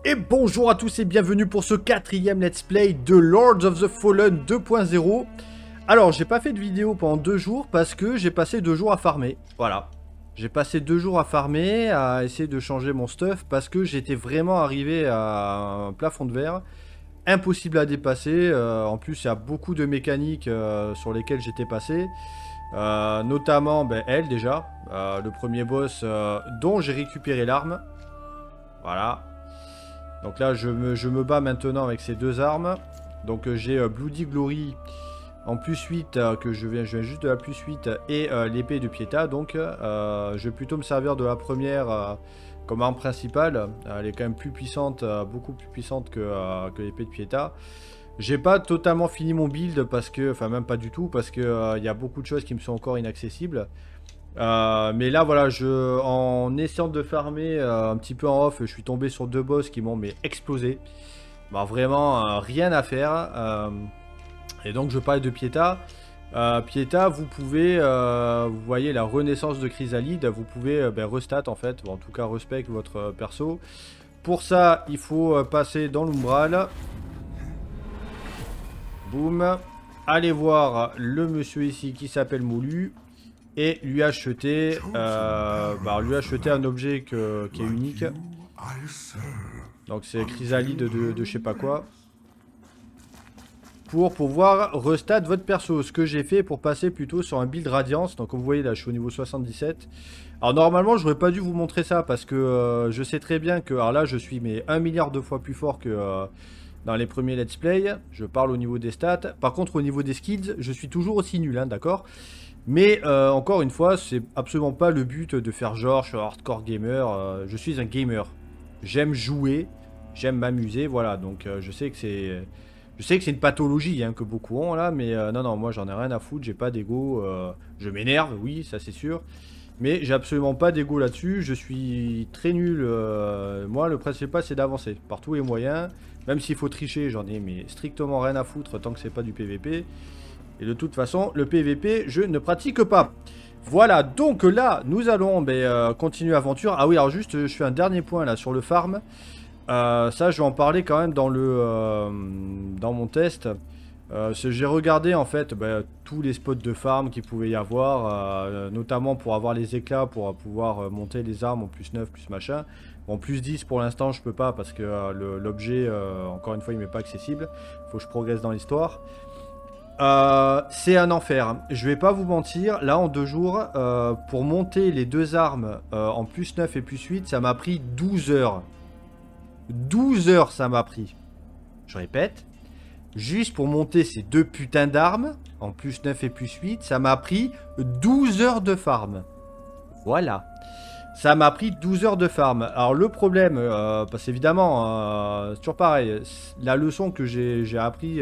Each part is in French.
Et bonjour à tous et bienvenue pour ce quatrième let's play de Lords of the Fallen 2.0. Alors j'ai pas fait de vidéo pendant 2 jours parce que j'ai passé 2 jours à farmer. Voilà. J'ai passé 2 jours à farmer, à essayer de changer mon stuff parce que j'étais vraiment arrivé à un plafond de verre. Impossible à dépasser. En plus il y a beaucoup de mécaniques sur lesquelles j'étais passé. Notamment elle déjà. Le premier boss dont j'ai récupéré l'arme. Voilà. Donc là, je me bats maintenant avec ces deux armes. Donc j'ai Bloody Glory en plus 8, que je viens juste de la plus 8, et l'épée de Pietà. Donc je vais plutôt me servir de la première comme arme principale. Elle est quand même plus puissante, beaucoup plus puissante que l'épée de Pietà. J'ai pas totalement fini mon build parce que, enfin même pas du tout, parce que y a beaucoup de choses qui me sont encore inaccessibles. Mais là voilà, en essayant de farmer un petit peu en off, je suis tombé sur 2 boss qui m'ont explosé. Bah, vraiment rien à faire. Et donc je parlais de Pietà. Pietà, vous pouvez, vous voyez la renaissance de Chrysalide, vous pouvez restat en fait, ou en tout cas respect votre perso. Pour ça, il faut passer dans l'umbral. Boum. Allez voir le monsieur ici qui s'appelle Moulu. Et lui acheter un objet qui est unique. Donc c'est Chrysalide de je sais pas quoi. Pour pouvoir restat votre perso. Ce que j'ai fait pour passer plutôt sur un build Radiance. Donc comme vous voyez là je suis au niveau 77. Alors normalement j'aurais pas dû vous montrer ça parce que je sais très bien que... Alors là je suis 1 milliard de fois plus fort que dans les premiers let's play. Je parle au niveau des stats. Par contre au niveau des skills je suis toujours aussi nul, hein, d'accord. Mais encore une fois, c'est absolument pas le but de faire genre je suis un hardcore gamer. Je suis un gamer. J'aime jouer, j'aime m'amuser, voilà. Donc je sais que c'est une pathologie hein, que beaucoup ont là, mais non, moi j'en ai rien à foutre, j'ai pas d'ego. Je m'énerve, oui, ça c'est sûr. Mais j'ai absolument pas d'ego là-dessus, je suis très nul. Moi le principal c'est d'avancer par tous les moyens. Même s'il faut tricher, j'en ai mais strictement rien à foutre tant que c'est pas du PVP. Et de toute façon, le PVP, je ne pratique pas. Voilà, donc là, nous allons continuer l'aventure. Ah oui, alors juste, je fais un dernier point là sur le farm. Ça, je vais en parler quand même dans mon test. J'ai regardé en fait tous les spots de farm qu'il pouvait y avoir, notamment pour avoir les éclats, pour pouvoir monter les armes en plus 9, plus machin. En plus 10 pour l'instant, je peux pas parce que l'objet, encore une fois, il m'est pas accessible. Faut que je progresse dans l'histoire. C'est un enfer, je vais pas vous mentir, là en 2 jours, pour monter les 2 armes en plus 9 et plus 8, ça m'a pris 12 heures. 12 heures ça m'a pris. Je répète, juste pour monter ces 2 putains d'armes, en plus 9 et plus 8, ça m'a pris 12 heures de farm. Voilà. Ça m'a pris 12 heures de farm. Alors le problème, parce qu'évidemment, c'est toujours pareil, la leçon que j'ai appris,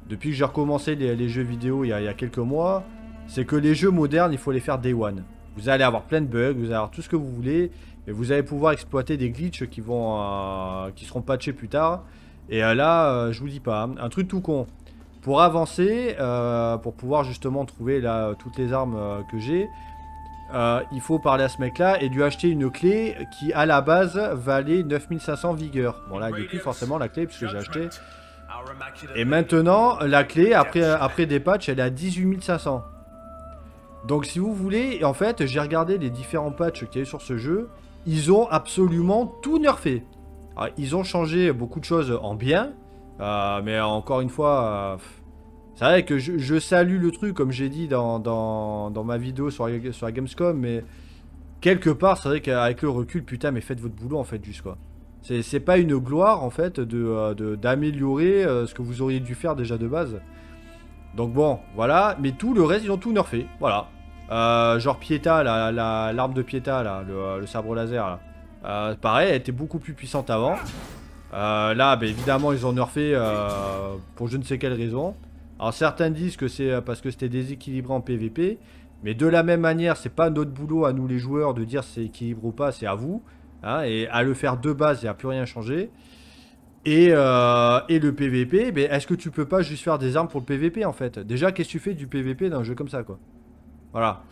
depuis que j'ai recommencé les jeux vidéo il y a quelques mois, c'est que les jeux modernes, il faut les faire day one. Vous allez avoir plein de bugs, vous allez avoir tout ce que vous voulez, et vous allez pouvoir exploiter des glitches qui seront patchés plus tard. Et là, je vous dis pas, hein, un truc tout con. Pour avancer, pour pouvoir justement trouver là toutes les armes que j'ai, il faut parler à ce mec-là et lui acheter une clé qui, à la base, valait 9500 vigueur. Bon là, il n'y a plus forcément la clé puisque j'ai acheté. Et maintenant, la clé, après des patchs, elle est à 18 500. Donc si vous voulez, en fait, j'ai regardé les différents patchs qu'il y a eu sur ce jeu. Ils ont absolument tout nerfé. Alors, ils ont changé beaucoup de choses en bien. Mais encore une fois, c'est vrai que je salue le truc, comme j'ai dit dans ma vidéo sur la Gamescom. Mais quelque part, c'est vrai qu'avec le recul, putain, mais faites votre boulot en fait, juste quoi. C'est pas une gloire en fait d'améliorer ce que vous auriez dû faire déjà de base. Donc bon, voilà. Mais tout le reste, ils ont tout nerfé. Voilà. Genre Pietà, l'arme de Pietà, là, le sabre laser. Là. Pareil, elle était beaucoup plus puissante avant. Là, évidemment, ils ont nerfé pour je ne sais quelle raison. Alors certains disent que c'est parce que c'était déséquilibré en PVP. Mais de la même manière, c'est pas notre boulot à nous les joueurs de dire si c'est équilibré ou pas, c'est à vous. Hein, et à le faire de base, il n'y a plus rien changé. Et le PVP, est-ce que tu peux pas juste faire des armes pour le PVP en fait? Déjà, qu'est-ce que tu fais du PVP dans un jeu comme ça quoi? Voilà.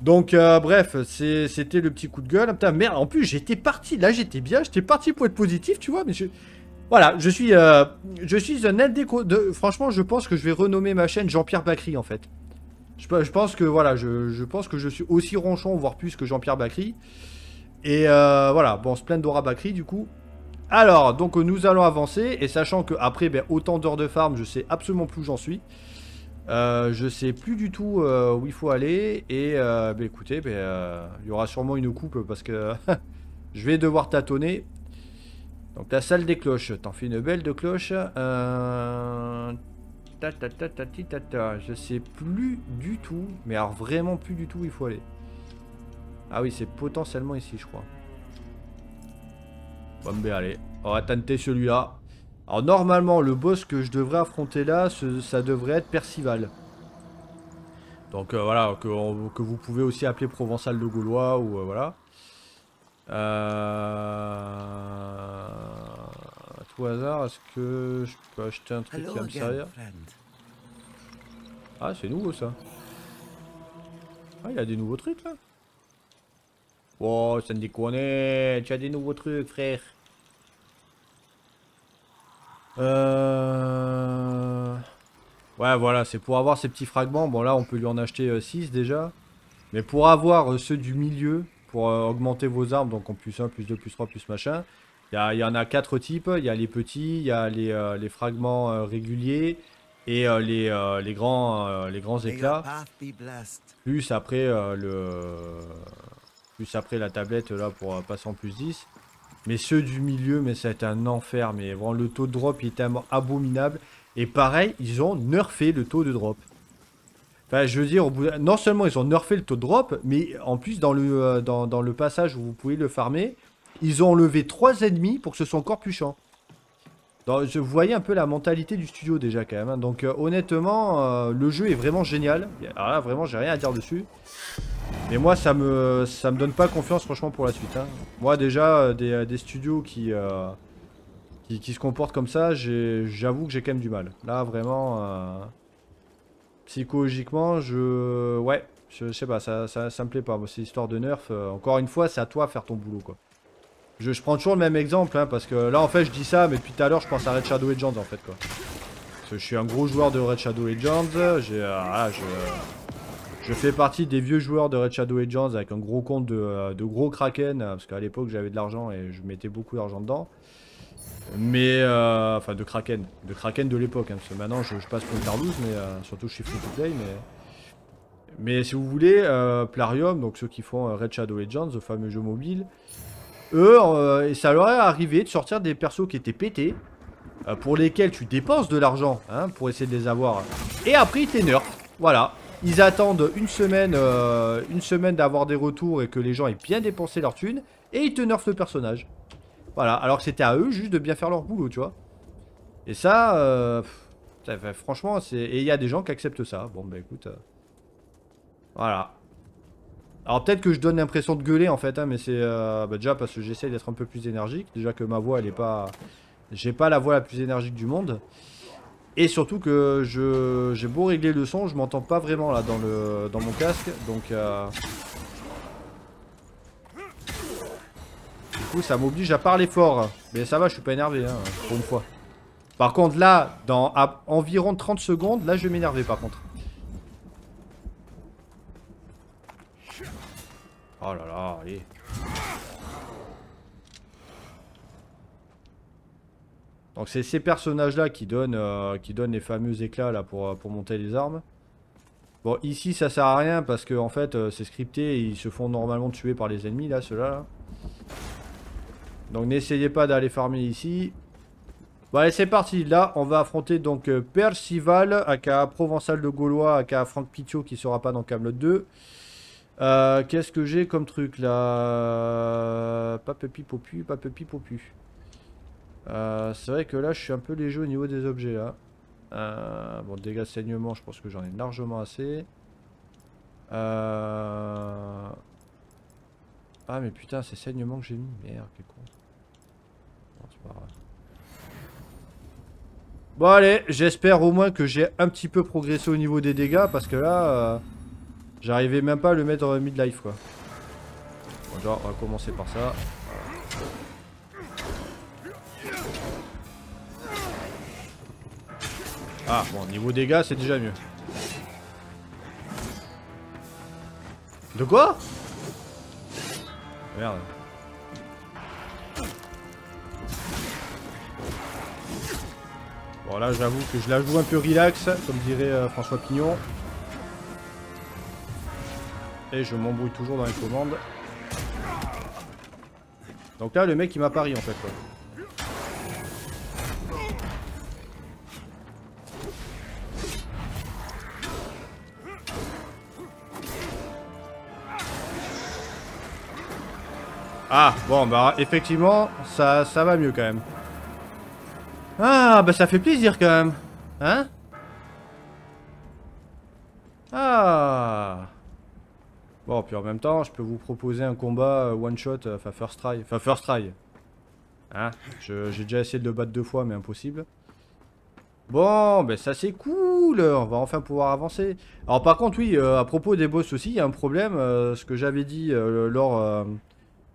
Donc, bref, c'était le petit coup de gueule. Putain, merde, en plus, j'étais parti. Là, j'étais bien. J'étais parti pour être positif, tu vois. Mais voilà, je suis un indéco... Franchement, je pense que je vais renommer ma chaîne Jean-Pierre Bacry, en fait. Je pense que, voilà, je pense que je suis aussi ronchon, voire plus que Jean-Pierre Bacry. Et voilà, bon, Splendora Bacry, du coup. Alors, donc, nous allons avancer. Et sachant que après, ben, autant d'heures de farm, je sais absolument plus où j'en suis. Je sais plus du tout où il faut aller. Et bah, écoutez, il y aura sûrement une coupe parce que je vais devoir tâtonner. Donc la salle des cloches, t'en fais une belle de cloche. Je sais plus du tout, mais alors vraiment plus du tout où il faut aller. Ah oui, c'est potentiellement ici, je crois. Bon, ben allez, on va tenter celui-là. Alors normalement, le boss que je devrais affronter là, ça devrait être Percival. Donc voilà, que vous pouvez aussi appeler Provençal de Gaulois ou voilà. À tout hasard, est-ce que je peux acheter un truc qui va me servir? Ah, c'est nouveau ça. Ah, il y a des nouveaux trucs là. Oh, ça me déconne, tu as des nouveaux trucs, frère. Ouais, voilà, c'est pour avoir ces petits fragments. Bon, là, on peut lui en acheter 6 déjà. Mais pour avoir ceux du milieu, pour augmenter vos armes, donc en plus 1, plus 2, plus 3, plus machin, il y en a 4 types. Il y a les petits, il y a les fragments réguliers et les grands éclats. Plus après, plus après la tablette là pour passer en plus 10. Mais ceux du milieu, mais ça a été un enfer. Mais vraiment, le taux de drop il est tellement abominable. Et pareil, ils ont nerfé le taux de drop. Enfin, je veux dire, non seulement ils ont nerfé le taux de drop, mais en plus, dans le passage où vous pouvez le farmer, ils ont enlevé 3 ennemis pour que ce soit encore plus chiant. Donc, vous voyez un peu la mentalité du studio déjà quand même. Hein. Donc honnêtement, le jeu est vraiment génial. Alors là, vraiment, j'ai rien à dire dessus. Mais moi, ça me donne pas confiance franchement pour la suite. Hein. Moi déjà, des studios qui se comportent comme ça, j'avoue que j'ai quand même du mal. Là, vraiment... psychologiquement, ouais, je sais pas, ça me plaît pas. C'est histoire de nerf. Encore une fois, c'est à toi de faire ton boulot, quoi. Je prends toujours le même exemple, hein, parce que là, en fait, je dis ça, mais depuis tout à l'heure, je pense à Red Shadow Legends, en fait, quoi. Parce que je suis un gros joueur de Red Shadow Legends. Je fais partie des vieux joueurs de Red Shadow Legends avec un gros compte de gros Kraken, parce qu'à l'époque, j'avais de l'argent et je mettais beaucoup d'argent dedans. Mais, enfin, de Kraken de l'époque, hein, parce que maintenant, je passe pour une Tarlouse, mais surtout, je suis free to play, mais si vous voulez, Plarium, donc ceux qui font Red Shadow Legends, le fameux jeu mobile, eux, et ça leur est arrivé de sortir des persos qui étaient pétés, pour lesquels tu dépenses de l'argent, hein, pour essayer de les avoir, et après ils t'énervent, voilà. Ils attendent une semaine d'avoir des retours et que les gens aient bien dépensé leur thune, et ils te nerfent le personnage. Voilà, alors que c'était à eux juste de bien faire leur boulot, tu vois. Et ça, franchement, c'est... Et il y a des gens qui acceptent ça. Bon, bah écoute... voilà. Alors peut-être que je donne l'impression de gueuler en fait, hein, mais c'est déjà parce que j'essaie d'être un peu plus énergique. Déjà que ma voix, elle est pas... J'ai pas la voix la plus énergique du monde. Et surtout que j'ai beau régler le son, je m'entends pas vraiment là dans mon casque. Donc... du coup, ça m'oblige à parler fort. Mais ça va, je suis pas énervé, hein, pour une fois. Par contre, là, dans environ 30 secondes, là, je vais m'énerver, par contre. Oh là là, allez. Donc, c'est ces personnages-là qui donnent les fameux éclats, là, pour monter les armes. Bon, ici, ça sert à rien, parce que, en fait, c'est scripté, et ils se font normalement tuer par les ennemis, là, ceux-là, là. Donc, n'essayez pas d'aller farmer ici. Bon allez c'est parti, là on va affronter donc Percival, aka Provençal de Gaulois, aka Franck Pitiot qui sera pas dans Camelot 2. Qu'est-ce que j'ai comme truc là? Papepi popu, papepi popu. C'est vrai que là je suis un peu léger au niveau des objets là. Bon dégâts de saignement je pense que j'en ai largement assez. Ah mais putain c'est saignement que j'ai mis, merde quel con. Non c'est pas grave. Bon allez, j'espère au moins que j'ai un petit peu progressé au niveau des dégâts parce que là, J'arrivais même pas à le mettre en mid-life quoi. Bon, genre, on va commencer par ça. Ah, bon, niveau dégâts, c'est déjà mieux. De quoi? Merde. Bon, là, j'avoue que je la joue un peu relax, comme dirait François Pignon. Et je m'embrouille toujours dans les commandes. Donc là, le mec, il m'a pari, en fait, quoi. Ah, bon, bah, effectivement, ça va mieux, quand même. Ah, bah, ça fait plaisir, quand même. Hein? Ah. Bon, puis en même temps, je peux vous proposer un combat one shot, enfin first try. Enfin first try. Hein? J'ai déjà essayé de le battre 2 fois, mais impossible. Bon, ben ça c'est cool, on va enfin pouvoir avancer. Alors par contre, oui, à propos des boss aussi, il y a un problème. Ce que j'avais dit lors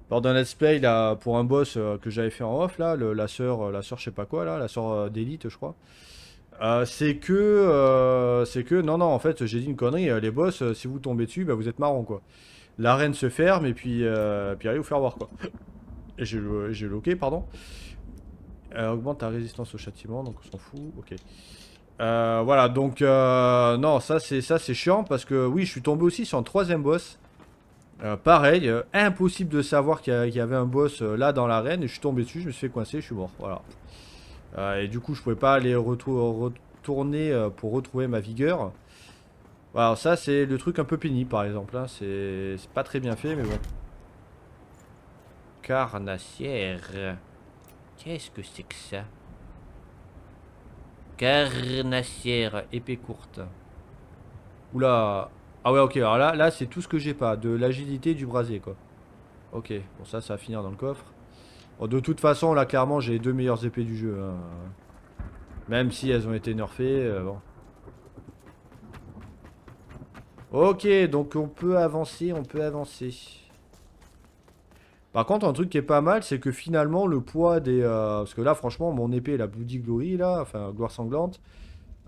d'un let's play là, pour un boss que j'avais fait en off, là, la sœur je sais pas quoi, là, la sœur d'élite, je crois. C'est que, non, non, en fait, j'ai dit une connerie. Les boss, si vous tombez dessus, bah, vous êtes marrant, quoi. L'arène se ferme et puis allez vous faire voir, quoi. Et j'ai loqué, pardon. Augmente ta résistance au châtiment, donc on s'en fout, ok. Voilà, donc, non, ça c'est chiant parce que, oui, je suis tombé aussi sur un 3ème boss. Pareil, impossible de savoir qu'il y avait un boss là dans l'arène. Et je suis tombé dessus, je me suis fait coincer, je suis mort, voilà. Et du coup, je pouvais pas aller retourner pour retrouver ma vigueur. Voilà, alors ça, c'est le truc un peu pénible, par exemple. Hein. C'est pas très bien fait, mais bon. Carnassière. Qu'est-ce que c'est que ça? Carnassière, épée courte. Oula. Ah ouais, ok. Alors là c'est tout ce que j'ai pas. De l'agilité et du brasier, quoi. Ok. Bon, ça va finir dans le coffre. Bon, de toute façon, là, clairement, j'ai les 2 meilleures épées du jeu. Hein. Même si elles ont été nerfées, bon. Ok, donc on peut avancer, on peut avancer. Par contre, un truc qui est pas mal, c'est que finalement, le poids des... parce que là, franchement, mon épée, la Bloody Glory, là, enfin, gloire sanglante,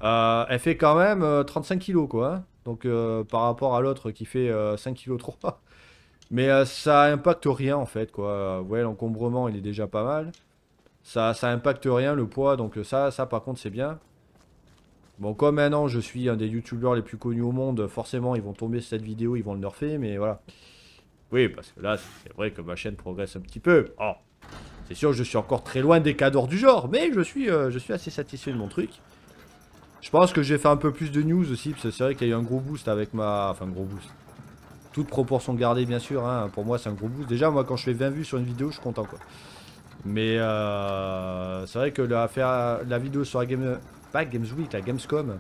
elle fait quand même 35 kilos, quoi. Hein. Donc, par rapport à l'autre qui fait 5 kilos 3. Mais ça impacte rien, en fait, quoi. Ouais, l'encombrement, il est déjà pas mal. Ça impacte rien, le poids, donc ça par contre, c'est bien. Bon, comme maintenant, je suis un des youtubeurs les plus connus au monde, forcément, ils vont tomber sur cette vidéo, ils vont le nerfer, mais voilà. Oui, parce que là, c'est vrai que ma chaîne progresse un petit peu. Oh, c'est sûr que je suis encore très loin des cadors du genre, mais je suis assez satisfait de mon truc. Je pense que je vais faire un peu plus de news aussi, parce que c'est vrai qu'il y a eu un gros boost avec ma... Enfin, gros boost. Toute proportion gardée, bien sûr, hein. Pour moi, c'est un gros boost. Déjà, moi, quand je fais 20 vues sur une vidéo, je suis content, quoi. Mais c'est vrai que faire la vidéo sur la pas Games Week, la Gamescom,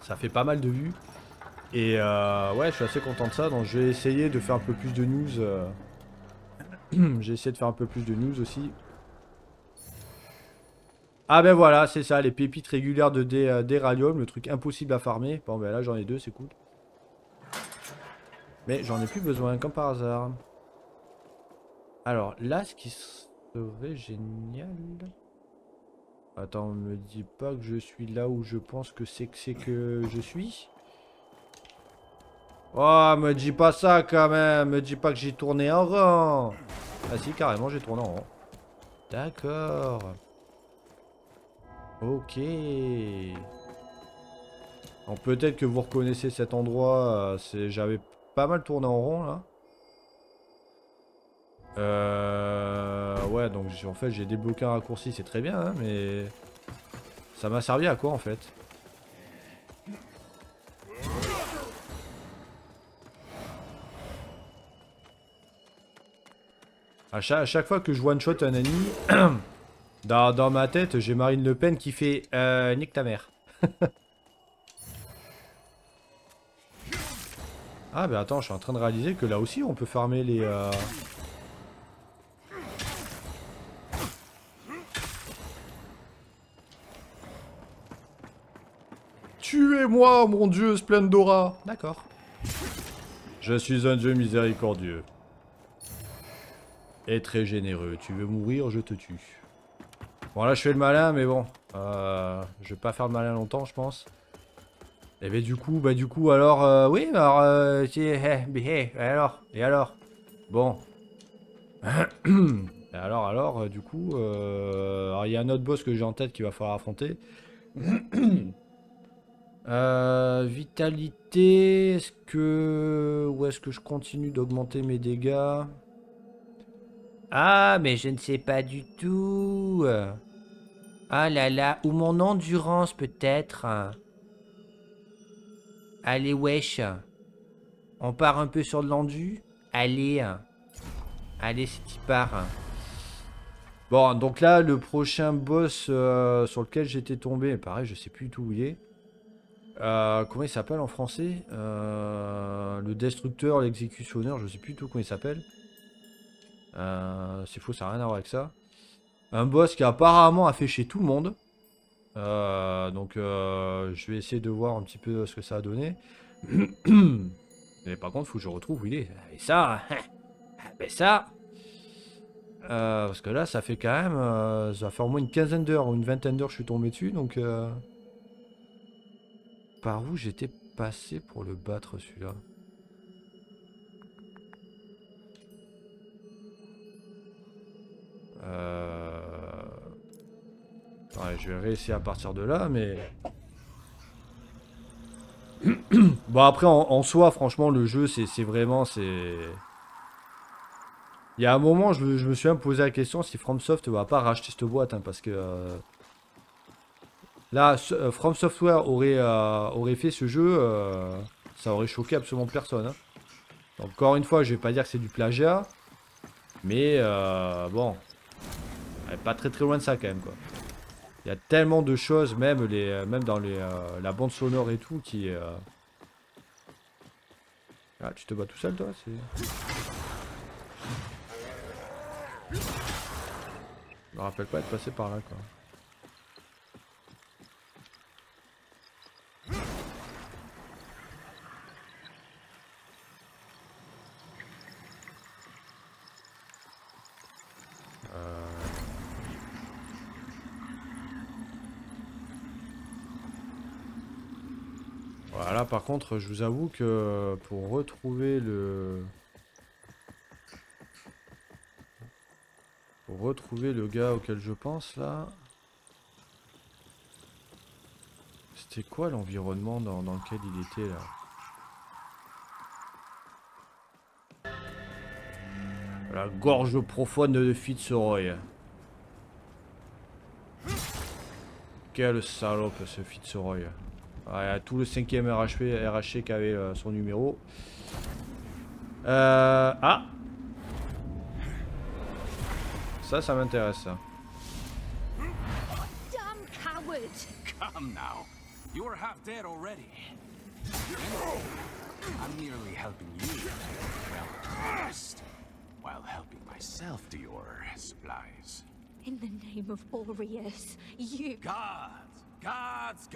ça fait pas mal de vues. Et ouais, je suis assez content de ça, donc je vais essayer de faire un peu plus de news. J'ai essayé de faire un peu plus de news aussi. Ah ben voilà, c'est ça, les pépites régulières de d'Eralium, le truc impossible à farmer. Bon ben là j'en ai 2, c'est cool. Mais j'en ai plus besoin, comme par hasard. Alors là, ce qui serait génial... Attends, me dis pas que je suis là où je pense que c'est que je suis. Oh, me dis pas ça quand même. Me dis pas que j'ai tourné en rond. Ah si, carrément, j'ai tourné en rond. D'accord. Ok. Donc peut-être que vous reconnaissez cet endroit. J'avais pas mal tourné en rond là. Ouais, donc en fait j'ai débloqué un raccourci, c'est très bien, hein, mais ça m'a servi à quoi en fait? À chaque fois que je one-shot un ennemi, dans ma tête, j'ai Marine Le Pen qui fait nique ta mère. Ah, bah attends, je suis en train de réaliser que là aussi on peut farmer les. Tuez-moi, mon dieu, Splendora! D'accord. Je suis un dieu miséricordieux. Et très généreux. Tu veux mourir, je te tue. Bon là je fais le malin mais bon. Je vais pas faire le malin longtemps je pense. Et bah du coup alors oui alors et alors bon. Et alors du coup alors il y a un autre boss que j'ai en tête qu'il va falloir affronter. Vitalité, est-ce que... Ou est-ce que je continue d'augmenter mes dégâts? Ah, mais je ne sais pas du tout. Ah là là, ou mon endurance peut-être. Allez, wesh. On part un peu sur de l'endu. Allez. Allez, c'est y part. Bon, donc là, le prochain boss sur lequel j'étais tombé, pareil, je sais plus du tout où il est. Comment il s'appelle en français? Le destructeur, l'exécutionneur, je sais plus du tout comment il s'appelle. C'est faux, ça n'a rien à voir avec ça. Un boss qui apparemment a fait chez tout le monde. Donc je vais essayer de voir un petit peu ce que ça a donné. Mais par contre, il faut que je retrouve où il est. Et ça, ben ça. Parce que là, ça fait quand même, ça va faire au moins une quinzaine d'heures ou une vingtaine d'heures que je suis tombé dessus. Donc, par où j'étais passé pour le battre celui-là? Ouais, je vais réessayer à partir de là, mais... Bon, après, en soi, franchement, le jeu, c'est vraiment... Il y a un moment, je me suis même posé la question si FromSoft va pas racheter cette boîte, hein, parce que... là, From Software aurait fait ce jeu, ça aurait choqué absolument personne. Hein. Donc, encore une fois, je vais pas dire que c'est du plagiat, mais bon, elle est pas très très loin de ça quand même, quoi. Il y a tellement de choses, même dans la bande sonore et tout, qui est... Ah, tu te bats tout seul, toi? Je me rappelle pas être passé par là, quoi. Voilà, par contre, je vous avoue que pour retrouver le... Pour retrouver le gars auquel je pense, là... C'était quoi l'environnement dans lequel il était, là? La gorge profonde de Fitzroy. Quelle salope, ce Fitzroy. Ouais, tout le 5ème RHC qui avait son numéro. Ah! Ça m'intéresse, ça. Come now. You're half dead already. I'm merely helping you well first, while helping myself to your supplies. In the name of Aureus, you... Gods.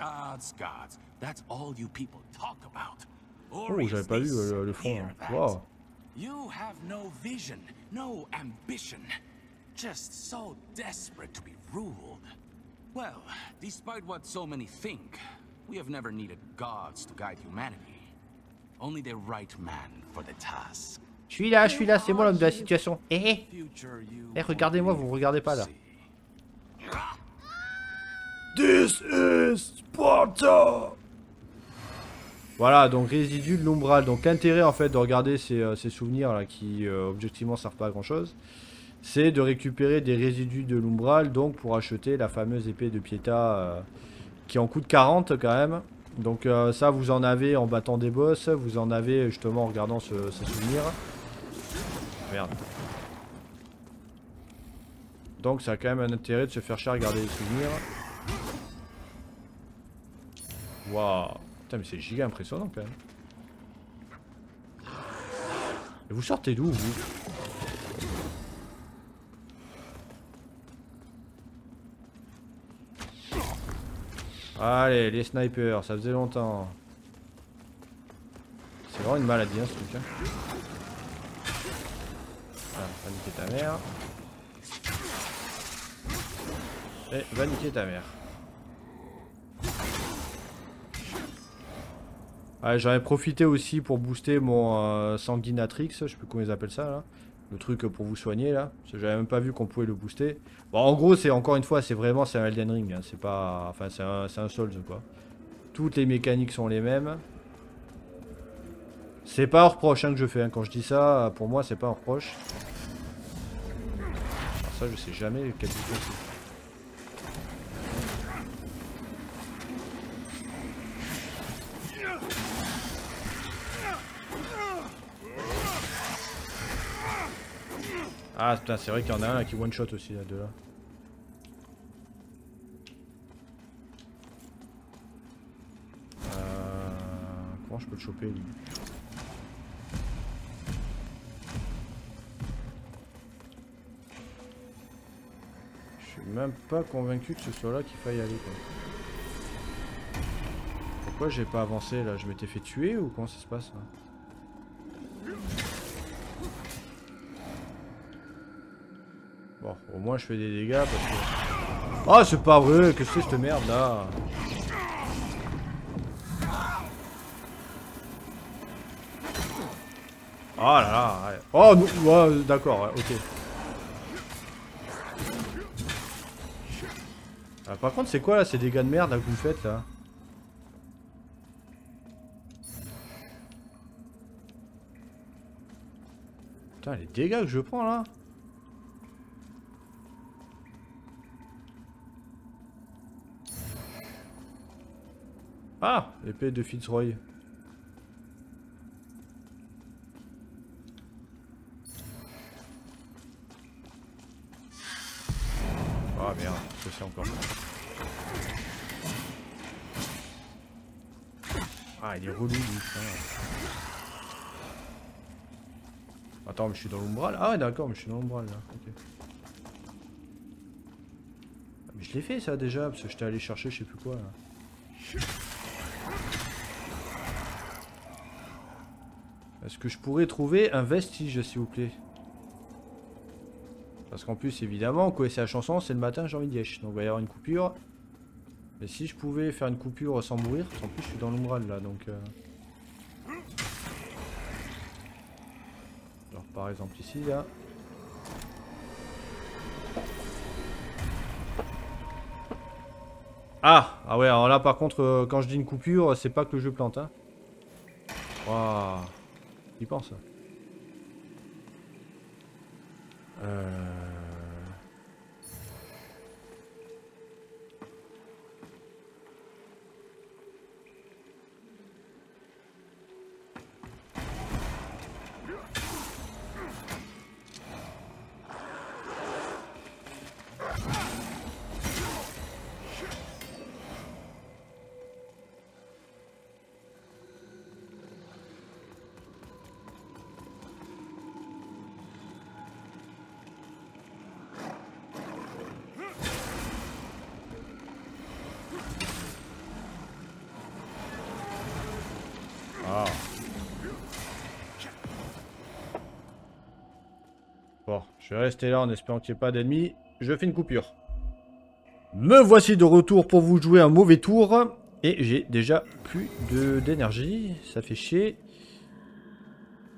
That's all you people talk about. Oh, j'avais pas vu le fond. Wow. You have no vision, no ambition. Just so desperate to be ruled. Well, despite what so many think, we have never needed gods to guide humanity. Only the right man for the task. Je suis là, c'est moi l'homme de la situation. Regardez-moi, vous me regardez pas là. This is Sparta! Voilà, donc résidus de l'umbral. Donc l'intérêt en fait de regarder ces souvenirs là qui objectivement servent pas à grand chose, c'est de récupérer des résidus de l'umbral donc pour acheter la fameuse épée de Pietà qui en coûte 40 quand même. Donc ça vous en avez en battant des boss, vous en avez justement en regardant ces souvenirs. Merde. Donc ça a quand même un intérêt de se faire cher à regarder les souvenirs. Waouh. Putain mais c'est giga impressionnant quand même. Et vous sortez d'où vous? Allez les snipers, ça faisait longtemps. C'est vraiment une maladie, hein, ce truc. Hein. Ah, va niquer ta mère. Et va niquer ta mère. Ah, j'en ai profité aussi pour booster mon Sanguinatrix, je sais plus comment ils appellent ça là. Le truc pour vous soigner là. J'avais même pas vu qu'on pouvait le booster. Bon, en gros, c'est encore une fois, c'est un Elden Ring. Hein. C'est pas. Enfin, c'est un Souls quoi. Toutes les mécaniques sont les mêmes. C'est pas un reproche hein, que je fais. Hein. Quand je dis ça, pour moi, c'est pas un reproche. Alors, ça, je sais jamais quel bouton c'est. Ah putain, c'est vrai qu'il y en a un là qui one shot aussi là, de là. Comment je peux le choper lui? Je suis même pas convaincu que ce soit là qu'il faille aller quoi. Pourquoi j'ai pas avancé là? Je m'étais fait tuer ou comment ça se passe là? Bon, au moins je fais des dégâts parce que... Ah, c'est pas vrai, qu'est-ce que c'est cette merde là? Oh là là, ouais. Oh non, ouais, d'accord, ouais, ok. Ah, par contre, c'est quoi là ces dégâts de merde là, que vous faites là? Putain, les dégâts que je prends là? Ah, l'épée de Fitzroy. Ah merde, ça c'est encore. Ah, il est relou lui. Attends, mais je suis dans l'umbral. Ah ouais, d'accord, mais je suis dans l'umbral là. Ok. Mais je l'ai fait ça déjà, parce que j'étais allé chercher je sais plus quoi là. Est-ce que je pourrais trouver un vestige s'il vous plaît? Parce qu'en plus évidemment, quoi c'est la chanson, c'est le matin, j'ai envie d'y être. Donc il va y avoir une coupure. Mais si je pouvais faire une coupure sans mourir, parce qu'en plus je suis dans l'umbral là, donc... Alors par exemple ici là. Ah! Ah ouais, alors là par contre, quand je dis une coupure, c'est pas que le jeu plante, hein. Waouh! Il pense. Bon, je vais rester là en espérant qu'il n'y ait pas d'ennemis. Je fais une coupure. Me voici de retour pour vous jouer un mauvais tour. Et j'ai déjà plus d'énergie. Ça fait chier.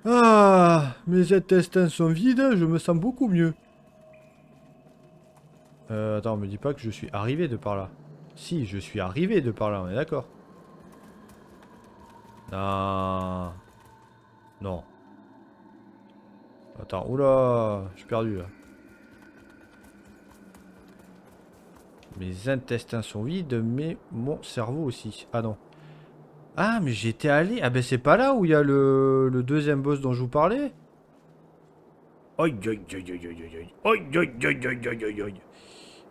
Ah, mes intestins sont vides. Je me sens beaucoup mieux. Attends, me dis pas que je suis arrivé de par là. Si, je suis arrivé de par là, on est d'accord. Non. Non. Attends, oula, je suis perdu là. Mes intestins sont vides, mais mon cerveau aussi. Ah non. Ah, mais j'étais allé... Ah ben c'est pas là où il y a le deuxième boss dont je vous parlais.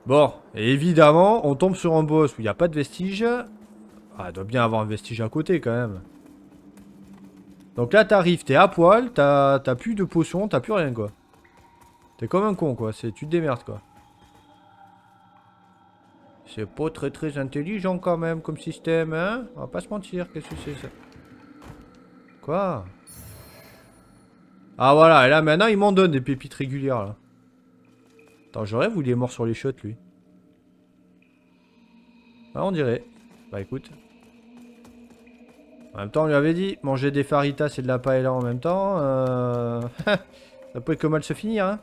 Bon, et évidemment, on tombe sur un boss où il n'y a pas de vestige. Ah, il doit bien avoir un vestige à côté quand même. Donc là, t'arrives, t'es à poil, t'as plus de potions, t'as plus rien quoi. T'es comme un con quoi, tu te démerdes quoi. C'est pas très intelligent quand même comme système, hein. On va pas se mentir, qu'est-ce que c'est ça? Quoi? Ah voilà, et là maintenant il m'en donne des pépites régulières là. Attends, je rêve ou il est mort sur les shots lui? Ah, on dirait. Bah écoute. En même temps, on lui avait dit, manger des faritas et de la paella en même temps, ça peut que mal se finir, hein.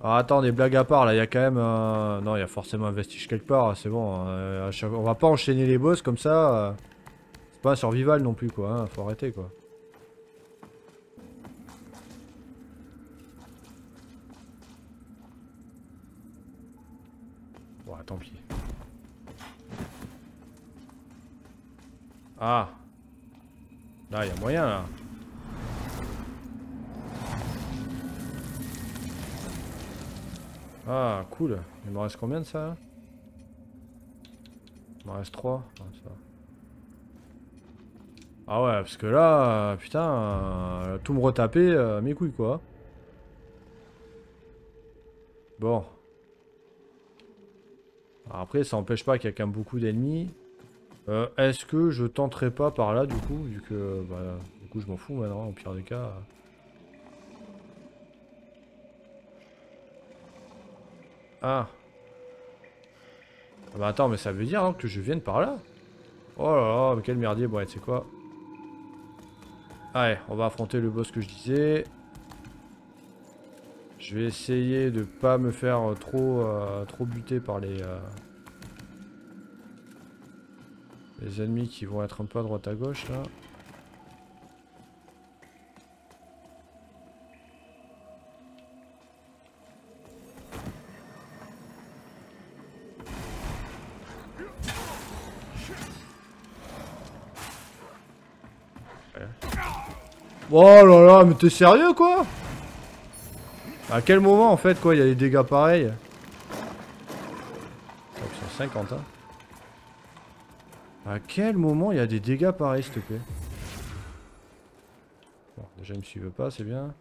Alors attends, des blagues à part, là, il y a quand même... Non, il y a forcément un vestige quelque part, c'est bon. On va pas enchaîner les boss comme ça. C'est pas un survival non plus, quoi, hein, faut arrêter, quoi. Bon, tant pis. Ah. Là, il y a moyen, là. Ah, cool. Il me reste combien de ça? Il me reste 3. Ah, ça va. Ah ouais, parce que là, putain, tout me retaper, mes couilles, quoi. Bon. Alors après, ça n'empêche pas qu'il y a quand même beaucoup d'ennemis. Est-ce que je tenterai pas par là, du coup, vu que, bah, du coup, je m'en fous maintenant, au pire des cas. Ah. Ah bah attends, mais ça veut dire hein, que je vienne par là? Oh là là, mais quel merdier, bon, ouais, tu sais quoi? Allez, on va affronter le boss que je disais. Je vais essayer de pas me faire trop buter par les ennemis qui vont être un peu à droite à gauche là. Oh là là, mais t'es sérieux quoi? À quel moment en fait quoi il y a des dégâts pareils? 150 hein. À quel moment il y a des dégâts pareils s'il te plaît? Bon, déjà il me suivent pas, c'est bien.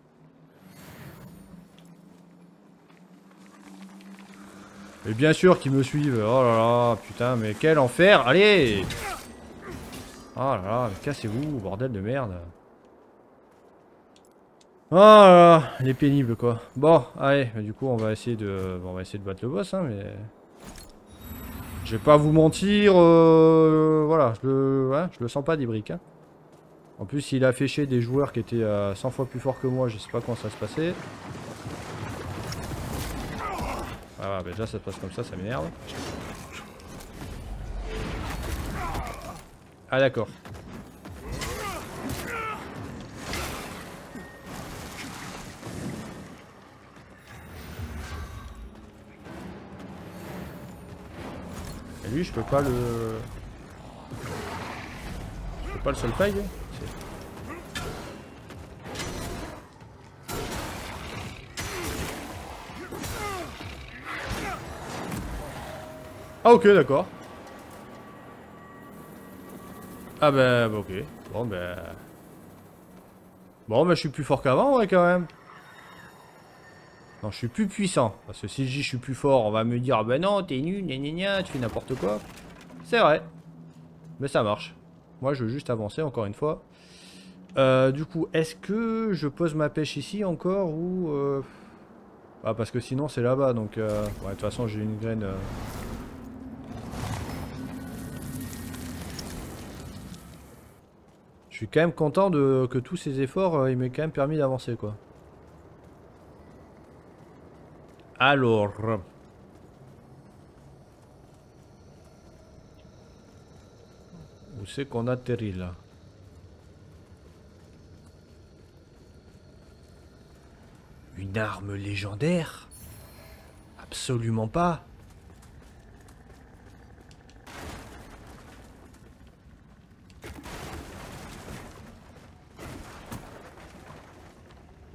Et bien sûr qu'ils me suivent. Oh là là, putain, mais quel enfer! Allez! Oh là là, mais cassez-vous, bordel de merde. Oh là là, il est pénible quoi. Bon, allez, du coup on va essayer de battre le boss, hein, mais... Je vais pas vous mentir, voilà, je le sens pas des briques. Hein. En plus, il a affiché des joueurs qui étaient 100 fois plus forts que moi, je sais pas comment ça se passait. Ah bah déjà ça se passe comme ça m'énerve. Ah d'accord. Et lui je peux pas le... Je peux pas le solpeg. Ah ok d'accord. Ah bah ok. Bon bah... Bon bah je suis plus fort qu'avant ouais quand même. Non, je suis plus puissant. Parce que si je dis je suis plus fort, on va me dire ben non, t'es nul, gna gna gna, tu fais n'importe quoi. C'est vrai. Mais ça marche. Moi, je veux juste avancer encore une fois. Du coup, est-ce que je pose ma pêche ici encore ou... Ah, parce que sinon, c'est là-bas. Donc, ouais, de toute façon, j'ai une graine... Je suis quand même content que tous ces efforts, ils m'aient quand même permis d'avancer, quoi. Alors... Où c'est qu'on atterrit, là? Une arme légendaire? Absolument pas.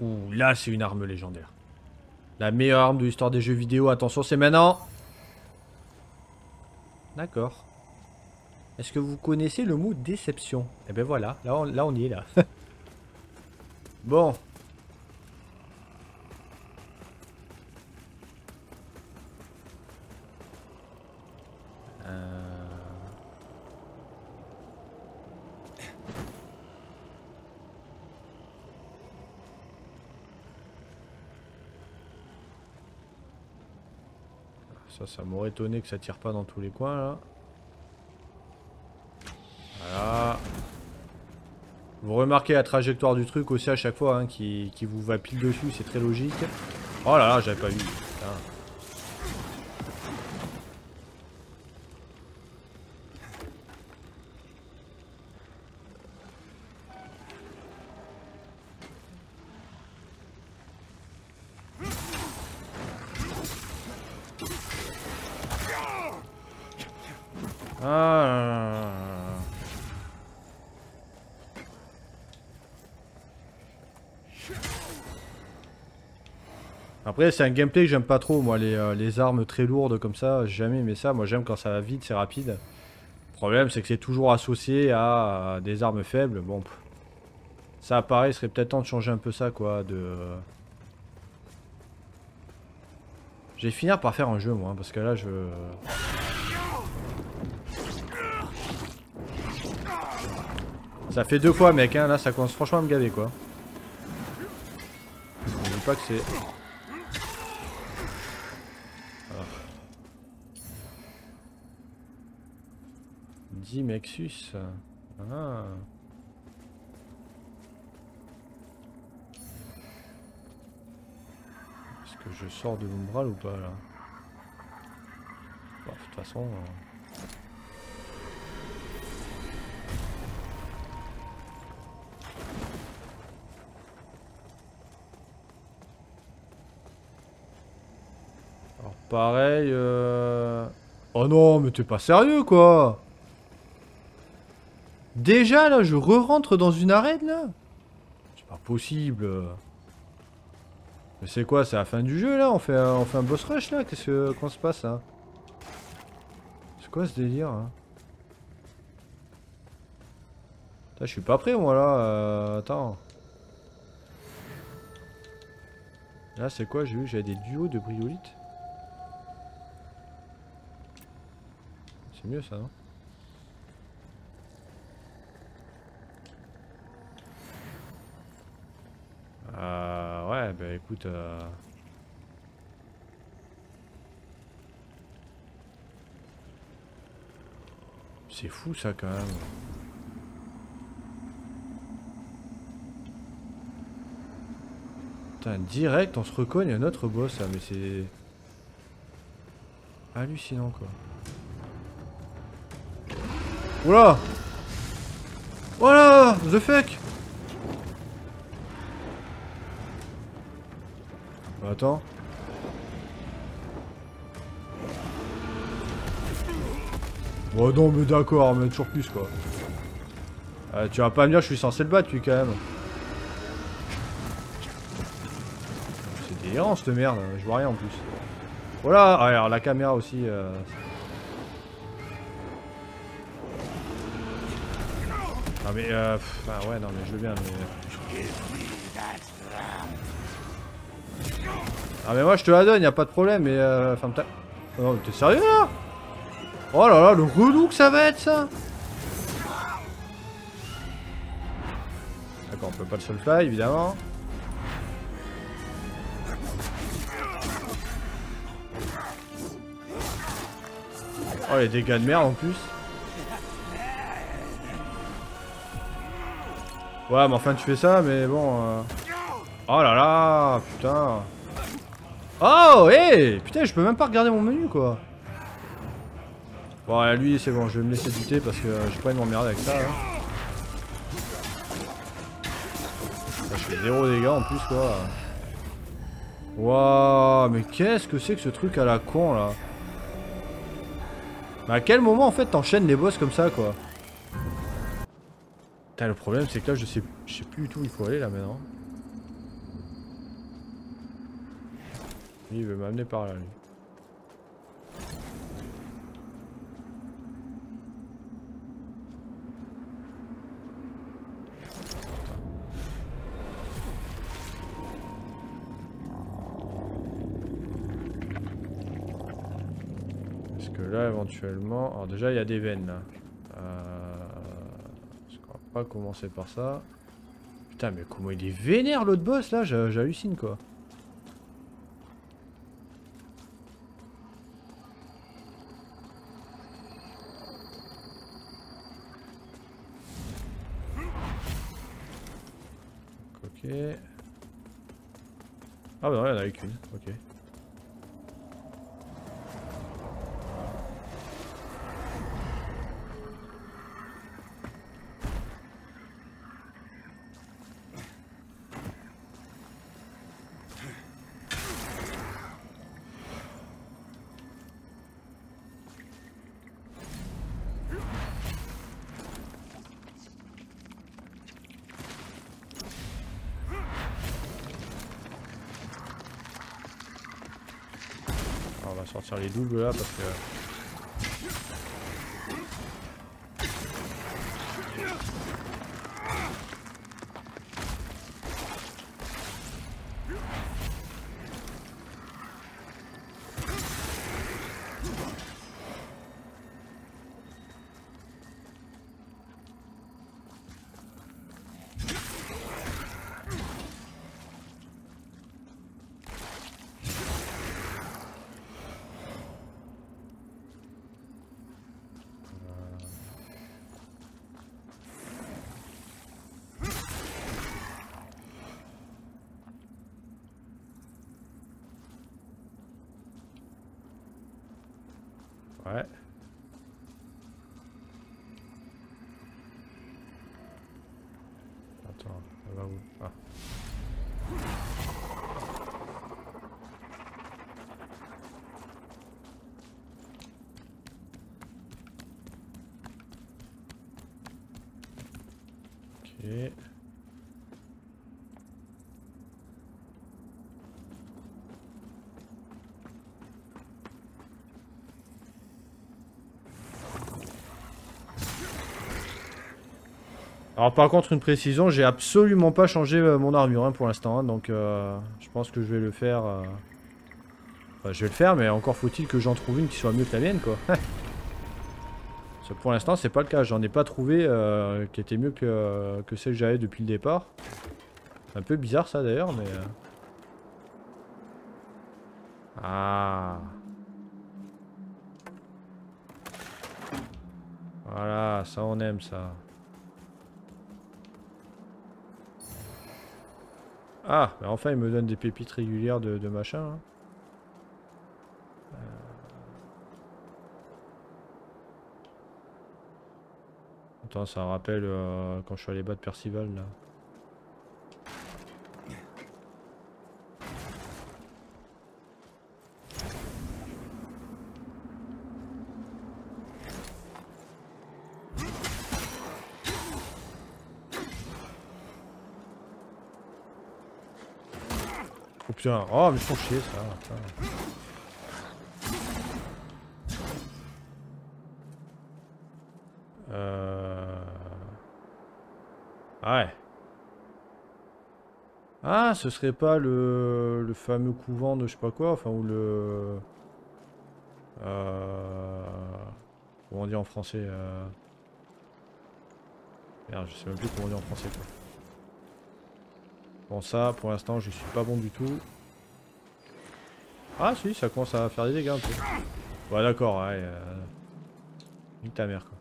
Ouh, là c'est une arme légendaire. La meilleure arme de l'histoire des jeux vidéo. Attention, c'est maintenant. D'accord. Est-ce que vous connaissez le mot déception? Eh ben voilà, là on y est là. Bon. Ça m'aurait étonné que ça tire pas dans tous les coins là. Voilà. Vous remarquez la trajectoire du truc aussi à chaque fois hein, qui vous va pile dessus, c'est très logique. Oh là là, j'avais pas vu. Putain. Ah. Après c'est un gameplay que j'aime pas trop moi, les armes très lourdes comme ça, j'ai jamais aimé ça, moi j'aime quand ça va vite, c'est rapide. Le problème c'est que c'est toujours associé à des armes faibles, bon ça apparaît, il serait peut-être temps de changer un peu ça quoi, Je vais finir par faire un jeu moi, hein, parce que là je... Ça fait 2 fois mec, hein, là ça commence franchement à me gaver quoi. Je dis pas que c'est... 10 Mexus. Ah. Est-ce que je sors de l'umbral ou pas là? Bon, de toute façon... Alors pareil... Oh non, mais t'es pas sérieux quoi! Déjà là, je re-rentre dans une arène là? C'est pas possible. Mais c'est quoi, c'est la fin du jeu là? On fait un boss rush là? Comment se passe là? C'est quoi ce délire hein? Putain, je suis pas prêt moi là. Attends. Là c'est quoi? J'ai vu, j'avais des duos de bryolite. C'est mieux ça non? Ouais, bah écoute... C'est fou ça quand même. Putain, direct on se recogne à notre boss là, mais c'est... hallucinant quoi. Oula! Voilà! The fuck! Attends. Bon non mais d'accord, mais toujours plus quoi. Tu vas pas me dire je suis censé le battre lui quand même. C'est délirant cette merde, je vois rien en plus. Voilà, ah, alors la caméra aussi. Non mais ah ouais non mais je veux bien mais... Ah mais moi je te la donne, y a pas de problème mais enfin oh, t'es sérieux là? Oh là là, le relou que ça va être ça! D'accord, on peut pas le soulfly évidemment. Oh les dégâts de merde en plus. Ouais mais enfin tu fais ça mais bon... Oh là là, putain. Oh, hey, putain, je peux même pas regarder mon menu, quoi. Bon, ouais, lui, c'est bon, je vais me laisser buter parce que j'ai pas envie de m'emmerder avec ça. Hein. Là, je fais 0 dégâts en plus, quoi. Waouh, mais qu'est-ce que c'est que ce truc à la con, là? Mais à quel moment, en fait, t'enchaînes les boss comme ça, quoi? Putain, le problème, c'est que là, je sais plus du tout où il faut aller, là, maintenant. Il veut m'amener par là, lui. Est-ce que là, éventuellement... Alors déjà, il y a des veines, là. Est-ce qu'on va pas commencer par ça? Putain, mais comment il est vénère, l'autre boss, là? J'hallucine, quoi. Ah bah non, il y en avait qu'une. Ok. On va sortir les doubles là parce que... Ouais. Attends, ça va où? Ah. Ok. Alors par contre une précision, j'ai absolument pas changé mon armure hein, pour l'instant, hein, donc je pense que je vais le faire. Enfin, je vais le faire, mais encore faut-il que j'en trouve une qui soit mieux que la mienne quoi. Parce que pour l'instant c'est pas le cas, j'en ai pas trouvé qui était mieux que celle que j'avais depuis le départ. C'est un peu bizarre ça d'ailleurs, mais... Ah. Voilà, ça on aime ça. Ah, mais enfin il me donne des pépites régulières de machin. Hein. Attends, ça me rappelle quand je suis allé battre Percival là. Oh putain, oh mais ils font chier ça. Putain. Ouais. Ah, ce serait pas le fameux couvent de je sais pas quoi, enfin ou le... Comment on dit en français Merde, je sais même plus comment on dit en français quoi. Bon ça, pour l'instant, je suis pas bon du tout. Ah si, ça commence à faire des dégâts un peu. Ouais d'accord, ouais. Nique ta mère quoi.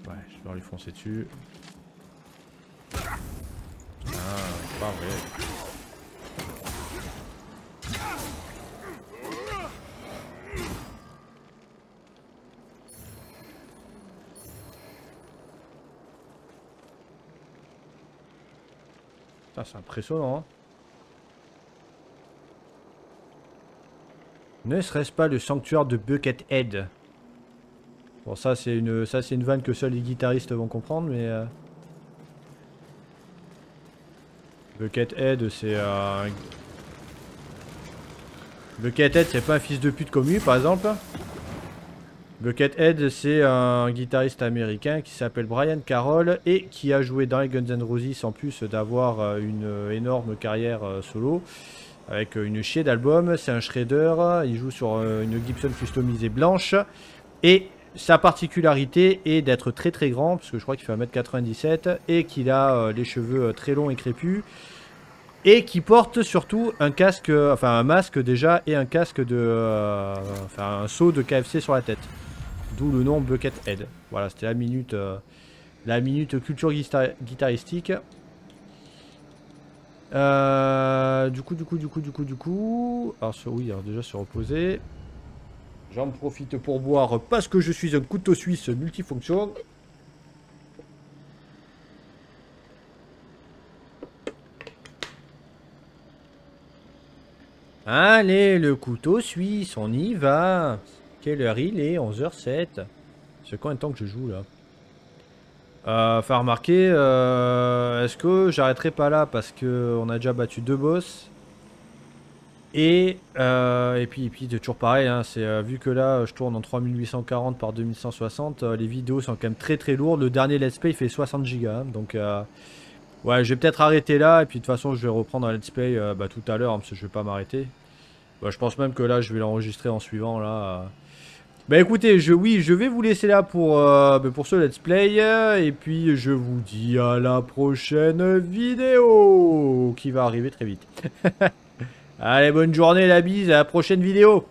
Ouais, je vais leur lui foncer dessus. Ah, pas vrai. Putain, c'est impressionnant. Hein. Ne serait-ce pas le sanctuaire de Buckethead? Bon, ça c'est une vanne que seuls les guitaristes vont comprendre, mais Buckethead, c'est Buckethead, c'est pas un fils de pute comme lui, par exemple. Buckethead, c'est un guitariste américain qui s'appelle Brian Carroll et qui a joué dans les Guns N' Roses en plus d'avoir une énorme carrière solo avec une chier d'albums. C'est un shredder, il joue sur une Gibson customisée blanche et sa particularité est d'être très très grand, parce que je crois qu'il fait 1m97 et qu'il a les cheveux très longs et crépus. Et qui porte surtout un casque, enfin un masque déjà, et un casque de... enfin un seau de KFC sur la tête. D'où le nom Buckethead. Voilà, c'était la minute culture guitaristique. Du coup. Alors, oui, alors déjà se reposer. J'en profite pour boire parce que je suis un couteau suisse multifonction. Allez, le couteau suisse, on y va. Quelle heure il est? 11h07. C'est combien de temps que je joue là? Enfin remarquer, est-ce que j'arrêterai pas là parce que on a déjà battu 2 boss. Et puis toujours pareil, hein, c'est vu que là je tourne en 3840 par 2160, les vidéos sont quand même très lourdes. Le dernier let's play il fait 60 gigas, hein, donc ouais, je vais peut-être arrêter là et puis de toute façon je vais reprendre un let's play tout à l'heure, hein, parce que je vais pas m'arrêter. Bah, je pense même que là je vais l'enregistrer en suivant là. Bah écoutez, je vais vous laisser là pour ce let's play. Et puis je vous dis à la prochaine vidéo qui va arriver très vite. Allez, bonne journée, la bise, à la prochaine vidéo.